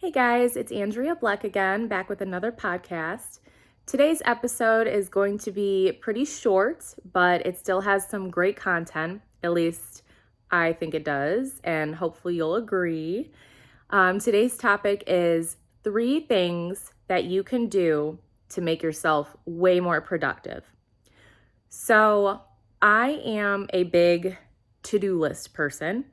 Hey guys, it's Andrea Bleck again, back with another podcast. Today's episode is going to be pretty short, but it still has some great content. At least I think it does, and hopefully you'll agree. Today's topic is 3 things that you can do to make yourself way more productive. So, I am a big to-do list person.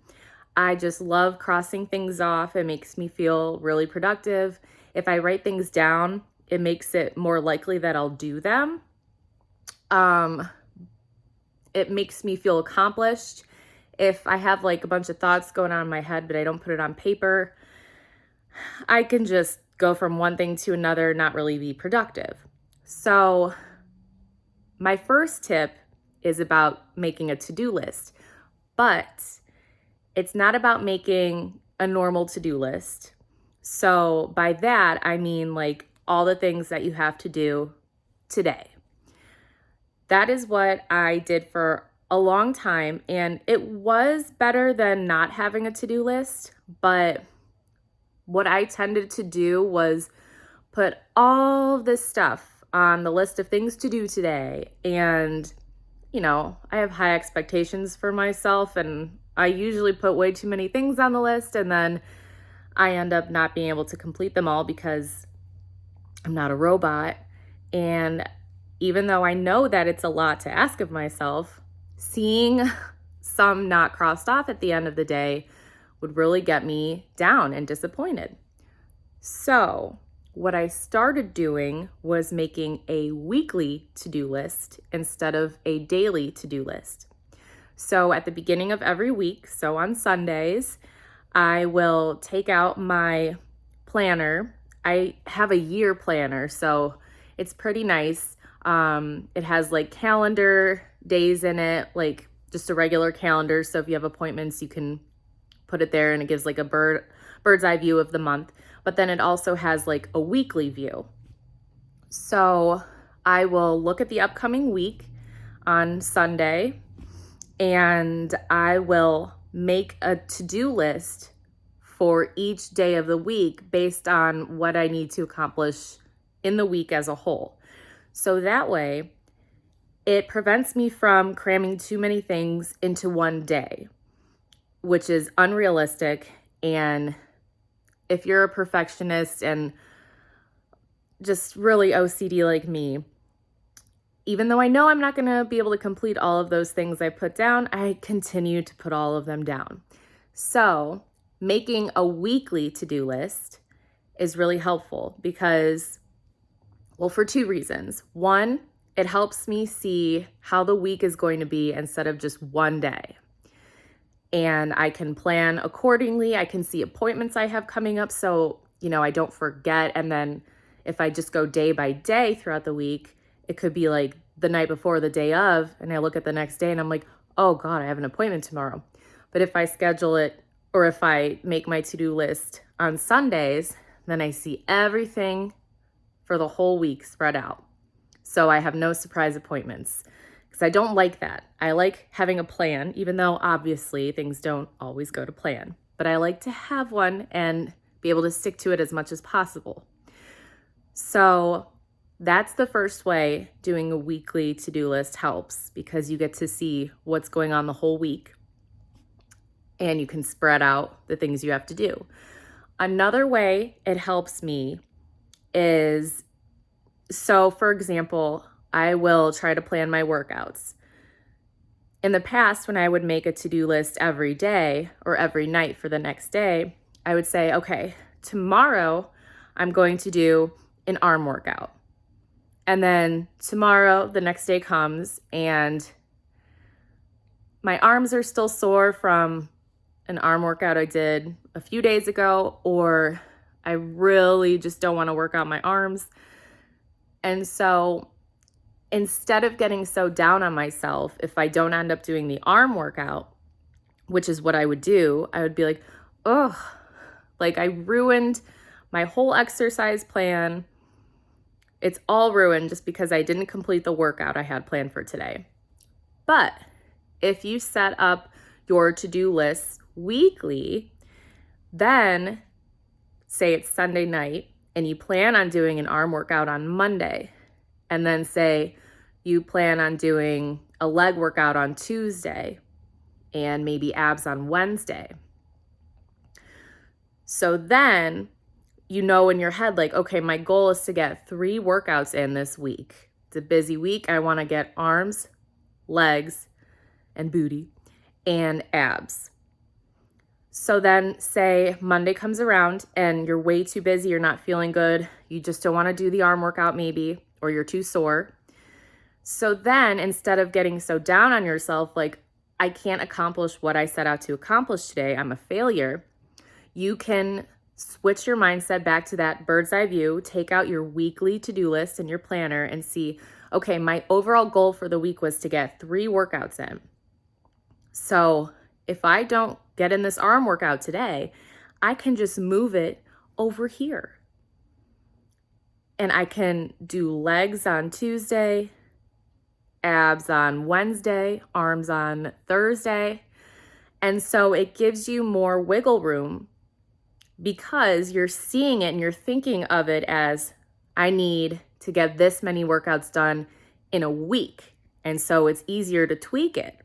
I just love crossing things off. It makes me feel really productive. If I write things down, it makes it more likely that I'll do them. It makes me feel accomplished. If I have like a bunch of thoughts going on in my head, but I don't put it on paper, I can just go from one thing to another, not really be productive. So my first tip is about making a to-do list, but it's not about making a normal to-do list. So by that, I mean like all the things that you have to do today. That is what I did for a long time, and it was better than not having a to-do list, but what I tended to do was put all this stuff on the list of things to do today. And, I have high expectations for myself, and I usually put way too many things on the list, and then I end up not being able to complete them all because I'm not a robot. And even though I know that it's a lot to ask of myself, seeing some not crossed off at the end of the day would really get me down and disappointed. So what I started doing was making a weekly to-do list instead of a daily to-do list. So at the beginning of every week, so on Sundays, I will take out my planner. I have a year planner, so it's pretty nice. It has like calendar days in it, like just a regular calendar. So if you have appointments, you can put it there and it gives like a bird's eye view of the month. But then it also has like a weekly view. So I will look at the upcoming week on Sunday, and I will make a to-do list for each day of the week based on what I need to accomplish in the week as a whole. So that way, it prevents me from cramming too many things into one day, which is unrealistic. And if you're a perfectionist and just really OCD like me, even though I know I'm not going to be able to complete all of those things I put down, I continue to put all of them down. So making a weekly to-do list is really helpful because, well, for 2 reasons. One, it helps me see how the week is going to be instead of just one day. And I can plan accordingly. I can see appointments I have coming up so, I don't forget. And then if I just go day by day throughout the week, it could be like the night before, the day of, and I look at the next day and I'm like, oh God, I have an appointment tomorrow. But if I schedule it, or if I make my to-do list on Sundays, then I see everything for the whole week spread out. So I have no surprise appointments. Because I don't like that. I like having a plan, even though obviously things don't always go to plan. But I like to have one and be able to stick to it as much as possible. So that's the first way doing a weekly to-do list helps, because you get to see what's going on the whole week and you can spread out the things you have to do. Another way it helps me is, so for example, I will try to plan my workouts. In the past, when I would make a to-do list every day or every night for the next day, I would say, okay, tomorrow I'm going to do an arm workout. And then tomorrow, the next day comes and my arms are still sore from an arm workout I did a few days ago, or I really just don't want to work out my arms. And so instead of getting so down on myself, if I don't end up doing the arm workout, which is what I would do, I would be like, oh, like I ruined my whole exercise plan. It's all ruined just because I didn't complete the workout I had planned for today. But if you set up your to-do list weekly, then say it's Sunday night and you plan on doing an arm workout on Monday, and then say you plan on doing a leg workout on Tuesday and maybe abs on Wednesday. So then you know in your head, like, okay, my goal is to get 3 workouts in this week. It's a busy week. I want to get arms, legs, and booty, and abs. So then say Monday comes around and you're way too busy, you're not feeling good, you just don't want to do the arm workout maybe, or you're too sore. So then instead of getting so down on yourself, like, I can't accomplish what I set out to accomplish today, I'm a failure, you can switch your mindset back to that bird's eye view, take out your weekly to-do list and your planner and see, okay, my overall goal for the week was to get 3 workouts in. So if I don't get in this arm workout today, I can just move it over here. And I can do legs on Tuesday, abs on Wednesday, arms on Thursday. And so it gives you more wiggle room because you're seeing it and you're thinking of it as, I need to get this many workouts done in a week. And so it's easier to tweak it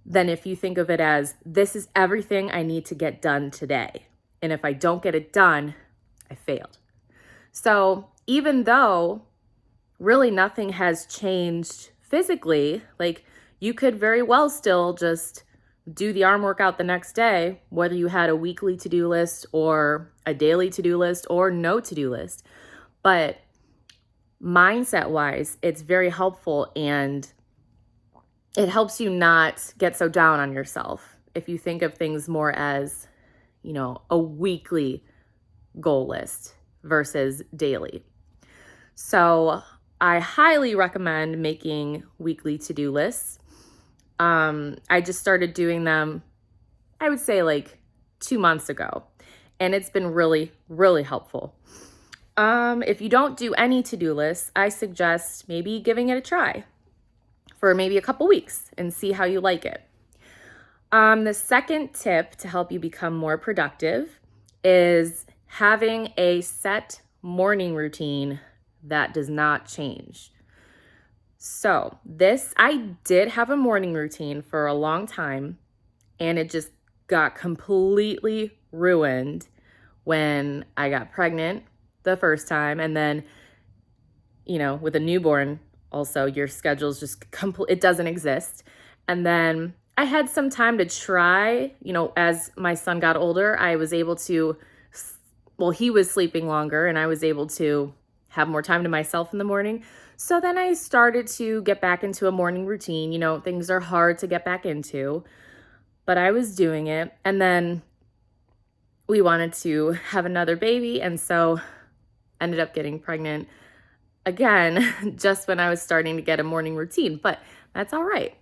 than if you think of it as, this is everything I need to get done today. And if I don't get it done, I failed. So even though really nothing has changed physically, like, you could very well still just do the arm workout the next day, whether you had a weekly to-do list or a daily to-do list or no to-do list. But mindset-wise, it's very helpful, and it helps you not get so down on yourself if you think of things more as, a weekly goal list versus daily. So I highly recommend making weekly to-do lists. I just started doing them, I would say like 2 months ago, and it's been really, really helpful. If you don't do any to-do lists, I suggest maybe giving it a try for maybe a couple weeks and see how you like it. The second tip to help you become more productive is having a set morning routine that does not change. So I did have a morning routine for a long time, and it just got completely ruined when I got pregnant the first time. And then, with a newborn, also your schedule's just it doesn't exist. And then I had some time to try, as my son got older, I was able to, he was sleeping longer and I was able to have more time to myself in the morning. So then I started to get back into a morning routine. Things are hard to get back into, but I was doing it. And then we wanted to have another baby, and so ended up getting pregnant again, just when I was starting to get a morning routine, but that's all right.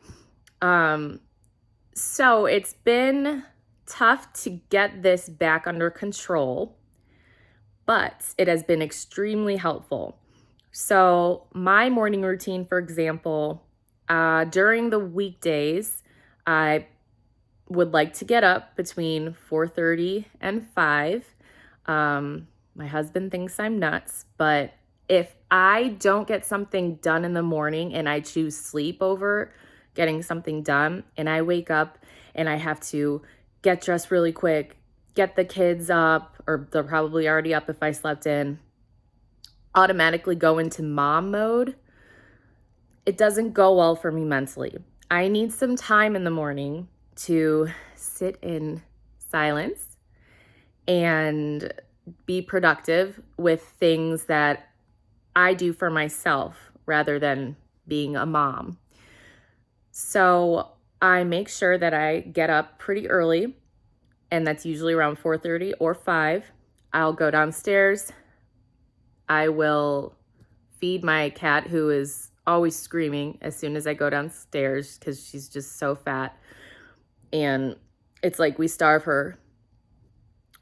So it's been tough to get this back under control, but it has been extremely helpful. So my morning routine, for example, during the weekdays, I would like to get up between 4:30 and 5. My husband thinks I'm nuts, but if I don't get something done in the morning and I choose sleep over getting something done, and I wake up and I have to get dressed really quick, get the kids up, or they're probably already up if I slept in, automatically go into mom mode, it doesn't go well for me mentally. I need some time in the morning to sit in silence and be productive with things that I do for myself rather than being a mom. So I make sure that I get up pretty early, and that's usually around 4:30 or 5. I'll go downstairs. I will feed my cat, who is always screaming as soon as I go downstairs because she's just so fat. And it's like we starve her.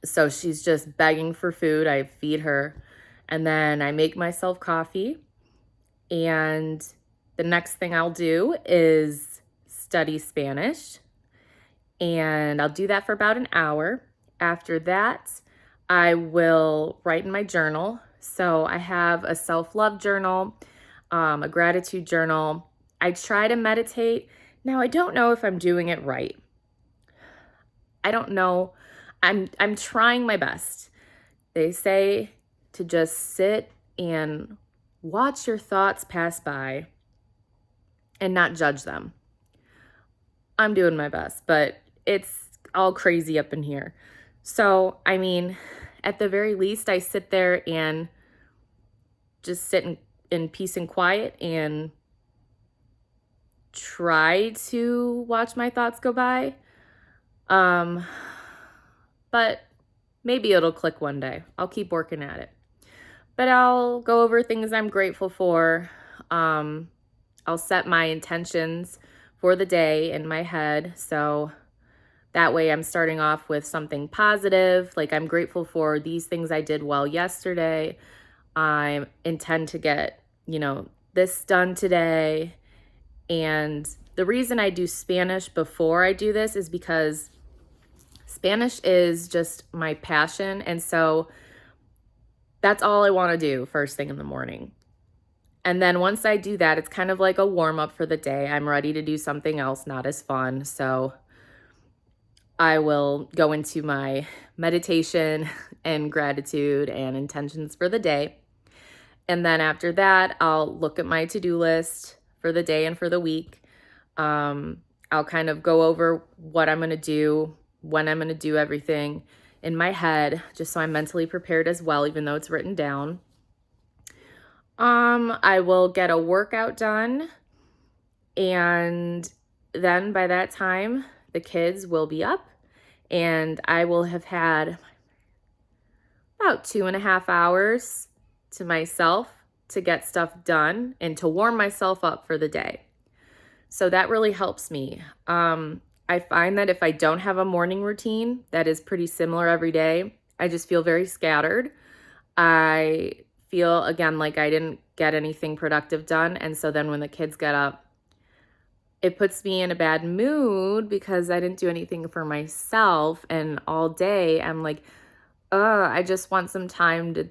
So she's just begging for food. I feed her. And then I make myself coffee. And the next thing I'll do is study Spanish. And I'll do that for about an hour. After that, I will write in my journal. So I have a self-love journal, a gratitude journal. I try to meditate. Now, I don't know if I'm doing it right. I don't know. I'm trying my best. They say to just sit and watch your thoughts pass by and not judge them. I'm doing my best, but it's all crazy up in here. So, I mean, at the very least, I sit there and just sit in peace and quiet and try to watch my thoughts go by. Um, but maybe it'll click one day. I'll keep working at it. But I'll go over things I'm grateful for. I'll set my intentions for the day in my head. So that way I'm starting off with something positive. Like, I'm grateful for these things I did well yesterday. I intend to get, this done today. And the reason I do Spanish before I do this is because Spanish is just my passion. And so that's all I want to do first thing in the morning. And then once I do that, it's kind of like a warm up for the day. I'm ready to do something else, not as fun. So I will go into my meditation and gratitude and intentions for the day. And then after that, I'll look at my to-do list for the day and for the week. I'll kind of go over what I'm going to do, when I'm going to do everything in my head, just so I'm mentally prepared as well, even though it's written down. I will get a workout done, and then by that time, the kids will be up, and I will have had about 2.5 hours to myself to get stuff done and to warm myself up for the day. So that really helps me. I find that if I don't have a morning routine that is pretty similar every day, I just feel very scattered. I feel, again, like I didn't get anything productive done. And so then when the kids get up, it puts me in a bad mood because I didn't do anything for myself. And all day I'm like, I just want some time to,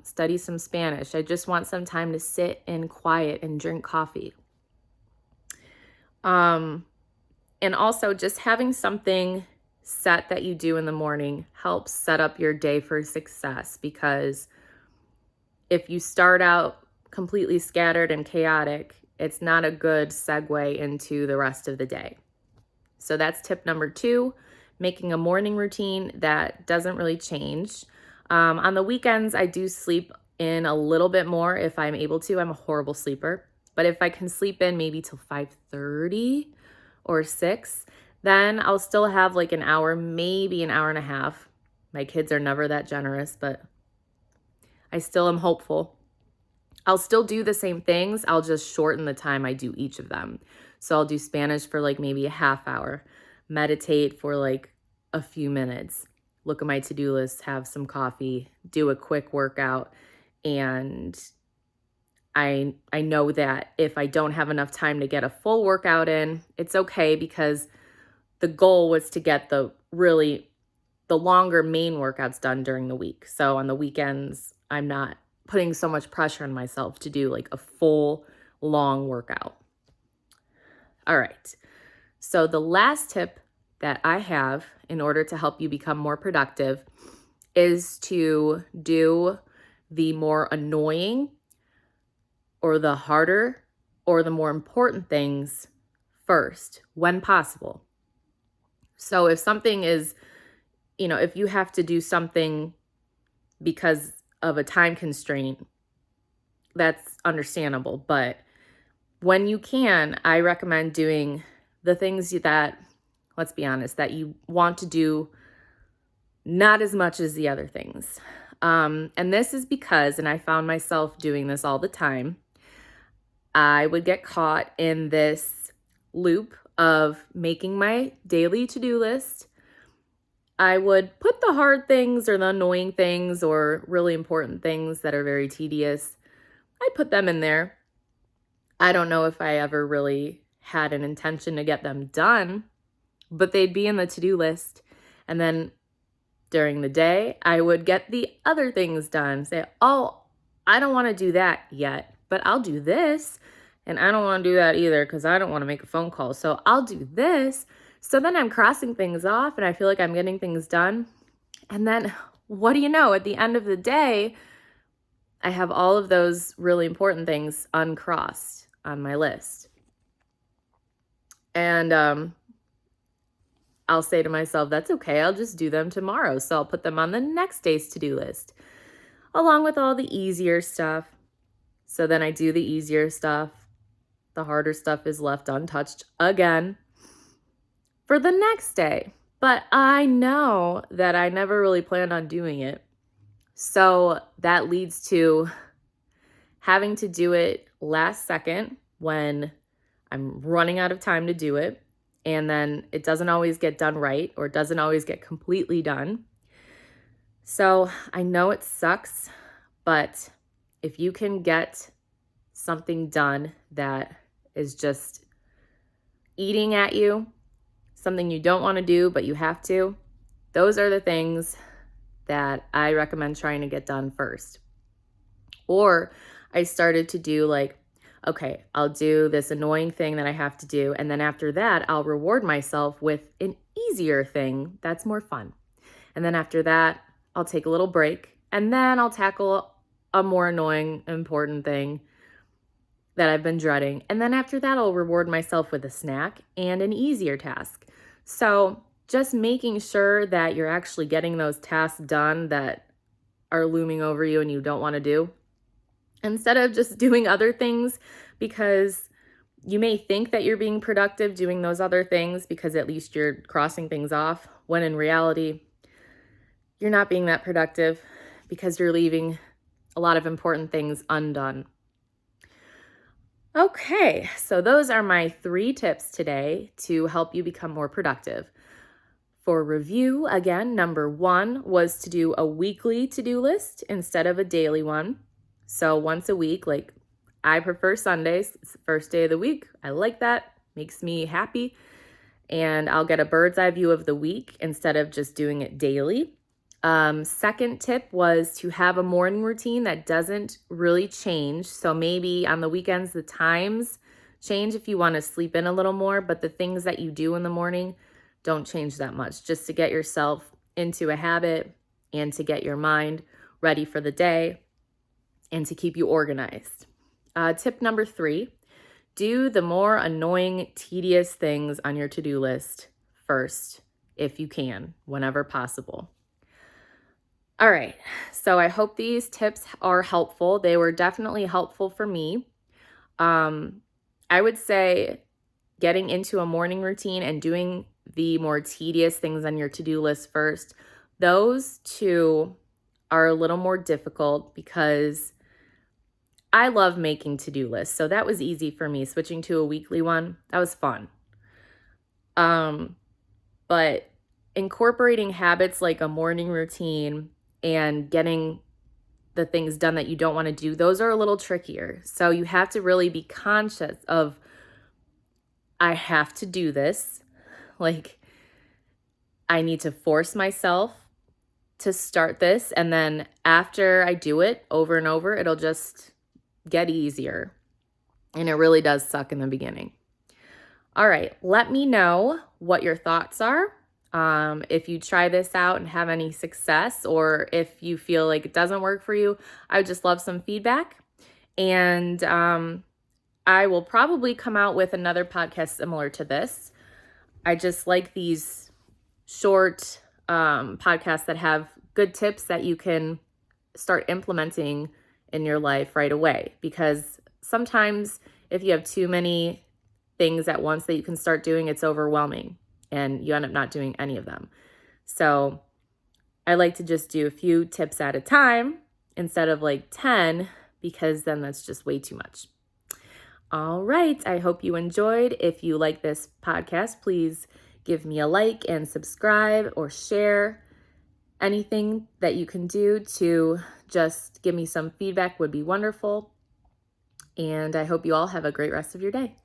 study some Spanish. I just want some time to sit in quiet and drink coffee. And also just having something set that you do in the morning helps set up your day for success, because if you start out completely scattered and chaotic, it's not a good segue into the rest of the day. So that's tip number 2, making a morning routine that doesn't really change. On the weekends, I do sleep in a little bit more if I'm able to. I'm a horrible sleeper. But if I can sleep in maybe till 5:30 or 6, then I'll still have like an hour, maybe an hour and a half. My kids are never that generous, but I still am hopeful. I'll still do the same things. I'll just shorten the time I do each of them. So I'll do Spanish for like maybe a half hour, meditate for like a few minutes, look at my to-do list, have some coffee, do a quick workout. And I know that if I don't have enough time to get a full workout in, it's okay, because the goal was to get the longer main workouts done during the week. So on the weekends, I'm not putting so much pressure on myself to do like a full long workout. All right. So the last tip that I have in order to help you become more productive is to do the more annoying or the harder or the more important things first when possible. So if something is, if you have to do something because of a time constraint, that's understandable. But when you can, I recommend doing the things that, let's be honest, that you want to do not as much as the other things. And this is because, and I found myself doing this all the time, I would get caught in this loop of making my daily to-do list. I would put the hard things or the annoying things or really important things that are very tedious, I'd put them in there. I don't know if I ever really had an intention to get them done, but they'd be in the to-do list. And then during the day, I would get the other things done. Say, oh, I don't want to do that yet, but I'll do this. And I don't want to do that either because I don't want to make a phone call. So I'll do this. So then I'm crossing things off and I feel like I'm getting things done. And then what do you know? At the end of the day, I have all of those really important things uncrossed on my list. And I'll say to myself, that's okay. I'll just do them tomorrow. So I'll put them on the next day's to-do list, along with all the easier stuff. So then I do the easier stuff. The harder stuff is left untouched again for the next day. But I know that I never really planned on doing it. So that leads to having to do it last second when I'm running out of time to do it. And then it doesn't always get done right, or it doesn't always get completely done. So I know it sucks, but if you can get something done that is just eating at you, something you don't want to do, but you have to, those are the things that I recommend trying to get done first. Or I started to do like, okay, I'll do this annoying thing that I have to do. And then after that, I'll reward myself with an easier thing that's more fun. And then after that, I'll take a little break. And then I'll tackle a more annoying, important thing that I've been dreading. And then after that, I'll reward myself with a snack and an easier task. So just making sure that you're actually getting those tasks done that are looming over you and you don't want to do, instead of just doing other things, because you may think that you're being productive doing those other things because at least you're crossing things off, when in reality, you're not being that productive because you're leaving a lot of important things undone. Okay, so those are my 3 tips today to help you become more productive. For review, again, number 1 was to do a weekly to-do list instead of a daily one. So once a week, like I prefer Sundays. It's the first day of the week. I like that. Makes me happy. And I'll get a bird's eye view of the week instead of just doing it daily. Second tip was to have a morning routine that doesn't really change. So maybe on the weekends, the times change if you want to sleep in a little more, but the things that you do in the morning don't change that much, just to get yourself into a habit and to get your mind ready for the day and to keep you organized. Tip number 3, do the more annoying, tedious things on your to-do list first, if you can, whenever possible. All right, so I hope these tips are helpful. They were definitely helpful for me. I would say getting into a morning routine and doing the more tedious things on your to-do list first, those 2 are a little more difficult because I love making to-do lists. So that was easy for me. Switching to a weekly one, that was fun. But incorporating habits like a morning routine and getting the things done that you don't want to do, those are a little trickier. So you have to really be conscious of, I have to do this. Like, I need to force myself to start this. And then after I do it over and over, it'll just get easier. And it really does suck in the beginning. All right, let me know what your thoughts are. If you try this out and have any success, or if you feel like it doesn't work for you, I would just love some feedback. And I will probably come out with another podcast similar to this. I just like these short podcasts that have good tips that you can start implementing in your life right away. Because sometimes if you have too many things at once that you can start doing, it's overwhelming and you end up not doing any of them. So I like to just do a few tips at a time instead of like 10, because then that's just way too much. All right, I hope you enjoyed. If you like this podcast, please give me a like and subscribe or share. Anything that you can do to just give me some feedback would be wonderful. And I hope you all have a great rest of your day.